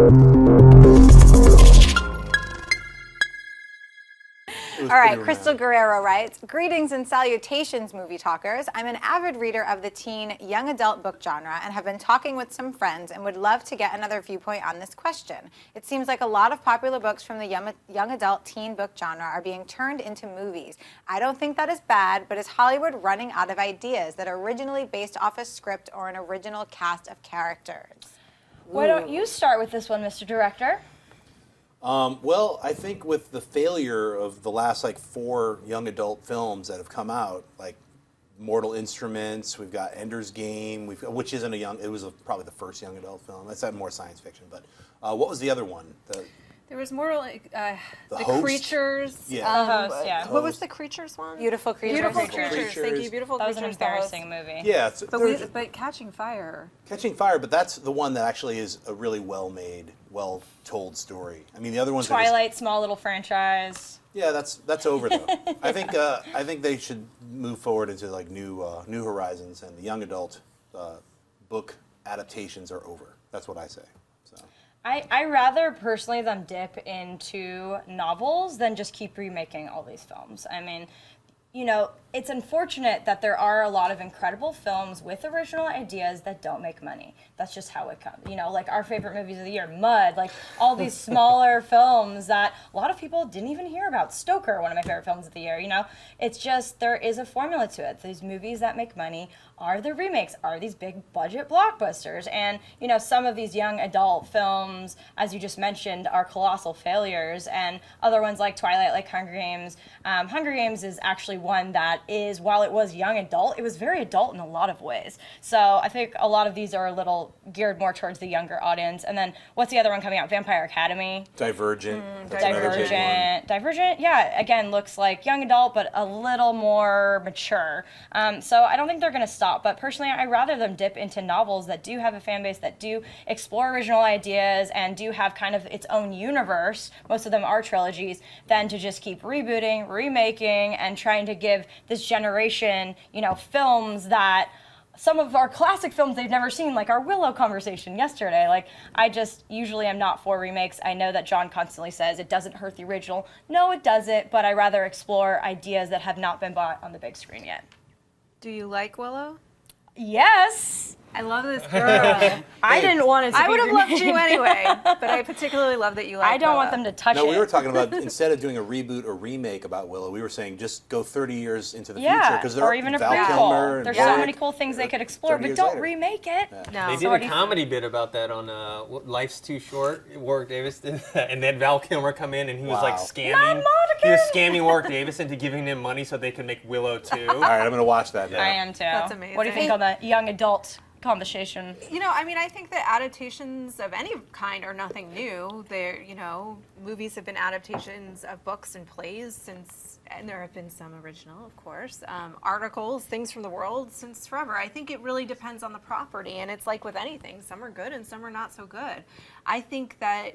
All right, Krystal Guerrero writes, "Greetings and salutations, movie talkers. I'm an avid reader of the teen young adult book genre and have been talking with some friends and would love to get another viewpoint on this question. It seems like a lot of popular books from the young adult teen book genre are being turned into movies. I don't think that is bad, but is Hollywood running out of ideas that are originally based off a script or an original cast of characters?" Why don't you start with this one, Mr. Director? Well, I think with the failure of the last 4 young adult films that have come out, like Mortal Instruments, we've got Ender's Game, which isn't it was probably the first young adult film. That's more science fiction. But what was the other one? There was more the Host? Creatures. Yeah. The Host, yeah. What was the Creatures one? Beautiful Creatures. Beautiful Creatures. Thank you. Beautiful That was Creatures. an embarrassing movie. Yeah. But Catching Fire. Catching Fire, but that's the one that actually is a really well-made, well-told story. I mean, the other ones Twilight, small little franchise. Yeah, that's over though. I think they should move forward into new horizons, and the young adult book adaptations are over. That's what I say. So. I rather personally them dip into novels than just keep remaking all these films. I mean, it's unfortunate that there are a lot of incredible films with original ideas that don't make money. That's just how it comes. Like our favorite movies of the year, Mud, like all these smaller films that a lot of people didn't even hear about. Stoker, one of my favorite films of the year, It's just, there is a formula to it. These movies that make money are the remakes, are these big budget blockbusters. And, some of these young adult films, as you just mentioned, are colossal failures. And other ones like Twilight, like Hunger Games. Hunger Games is actually one that is, while it was young adult, it was very adult in a lot of ways. So I think a lot of these are a little geared more towards the younger audience. And then what's the other one coming out? Vampire Academy. Divergent. Divergent, yeah, again, looks like young adult, but a little more mature. So I don't think they're going to stop. But personally, I'd rather them dip into novels that do have a fan base, that do explore original ideas, and do have kind of its own universe. Most of them are trilogies, than to just keep rebooting, remaking, and trying to give this generation, films that some of our classic films they've never seen, like our Willow conversation yesterday. Like, I just usually am not for remakes. I know that John constantly says it doesn't hurt the original. No, it doesn't, but I rather explore ideas that have not been bought on the big screen yet. Do you like Willow? Yes. I love this girl. I didn't want it to be I would have loved remade. you anyway, but I particularly love that you like I don't Willow. want them to touch it. No, we were talking about, instead of doing a reboot or remake about Willow, we were saying just go 30 years into the future. Because or even a prequel. There's so many cool things they could explore, but don't remake it. No. They did a comedy bit about that on Life's Too Short. Warwick Davis did that, and then Val Kilmer come in, and he was like scamming. He was scamming Warwick Davis into giving him money so they could make Willow 2. All right, I'm going to watch that now. I am too. That's amazing. What do you think on the young adult conversation? I think that adaptations of any kind are nothing new. Movies have been adaptations of books and plays since, and there have been some original, of course, articles, things from the world since forever. I think it really depends on the property, and it's like with anything. Some are good and some are not so good. I think that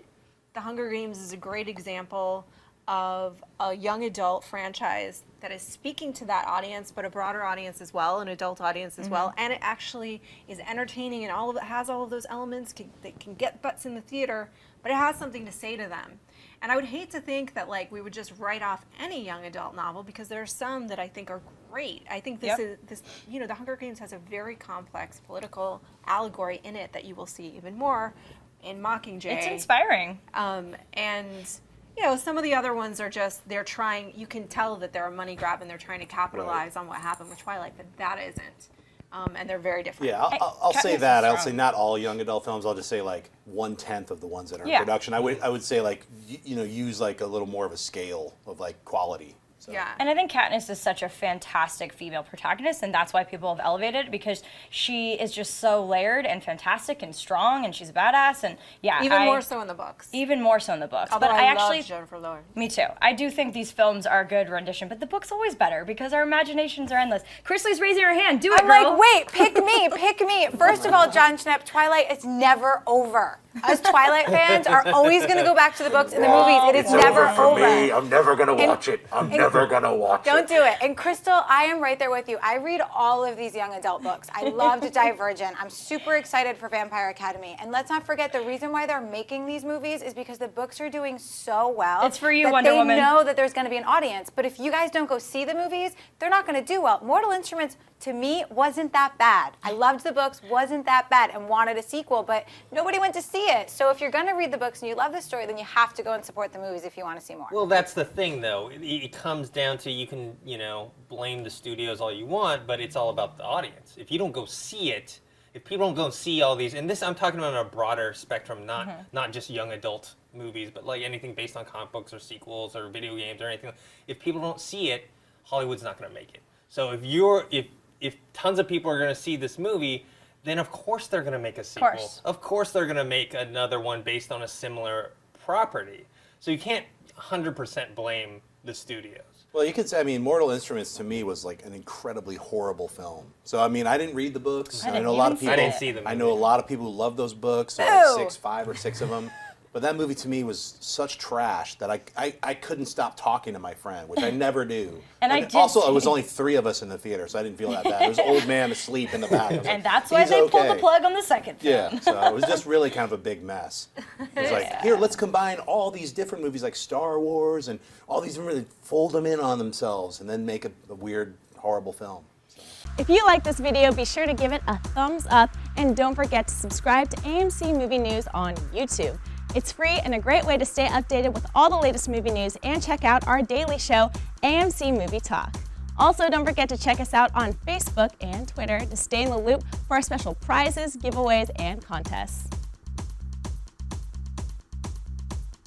The Hunger Games is a great example of a young adult franchise that is speaking to that audience, but a broader audience as well, an adult audience as well, and it actually is entertaining, and all of it has all of those elements that can get butts in the theater, but it has something to say to them. And I would hate to think that we would just write off any young adult novel, because there are some that I think are great. I think The Hunger Games has a very complex political allegory in it that you will see even more in Mockingjay. It's inspiring. Some of the other ones are just, they're trying, you can tell that they're a money grab and they're trying to capitalize on what happened with Twilight, but that isn't. And they're very different. Yeah, I'll say that. I'll say not all young adult films. I'll just say 1/10 of the ones that are in production. I would say use a little more of a scale of quality. So. Yeah. And I think Katniss is such a fantastic female protagonist, and that's why people have elevated it, because she is just so layered and fantastic and strong, and she's a badass, and Even more so in the books. Even more so in the books. Although but I actually love Jennifer Lawrence. Me too. I do think these films are a good rendition, but the book's always better because our imaginations are endless. Krystal's raising her hand. Do it, girl. Wait, pick me. First of all, John Schnepp, Twilight is never over. Us Twilight fans are always going to go back to the books and the movies. It is never over. Me. I'm never going to watch it. I'm never never gonna watch Don't do it. And Krystal, I am right there with you. I read all of these young adult books. I loved Divergent. I'm super excited for Vampire Academy. And let's not forget, the reason why they're making these movies is because the books are doing so well. It's for you, that Wonder Woman. They know that there's going to be an audience. But if you guys don't go see the movies, they're not going to do well. Mortal Instruments, to me, wasn't that bad. I loved the books, wasn't that bad, and wanted a sequel, but nobody went to see it. So if you're going to read the books and you love the story, then you have to go and support the movies if you want to see more. Well, that's the thing, though. It comes down to, you can, blame the studios all you want, but it's all about the audience. If you don't go see it, if people don't go see all these, and this I'm talking about on a broader spectrum, not just young adult movies, but like anything based on comic books or sequels or video games or anything. If people don't see it, Hollywood's not going to make it. So if tons of people are going to see this movie, then of course they're going to make a sequel. Of course they're going to make another one based on a similar property. So you can't 100% blame the studios. Well, you could say, Mortal Instruments to me was like an incredibly horrible film. So, I didn't read the books. I know a lot of people. I didn't see them. I know a lot of people who love those books. Like 5 or 6 of them. But that movie to me was such trash that I couldn't stop talking to my friend, which I never do. And I did also, it was only 3 of us in the theater, so I didn't feel that bad. It was an old man asleep in the back. And like, that's why they pulled the plug on the second film. Yeah, so it was just really kind of a big mess. It was like, here, let's combine all these different movies like Star Wars and all these different, fold them in on themselves and then make a weird, horrible film. If you like this video, be sure to give it a thumbs up and don't forget to subscribe to AMC Movie News on YouTube. It's free and a great way to stay updated with all the latest movie news and check out our daily show, AMC Movie Talk. Also, don't forget to check us out on Facebook and Twitter to stay in the loop for our special prizes, giveaways, and contests.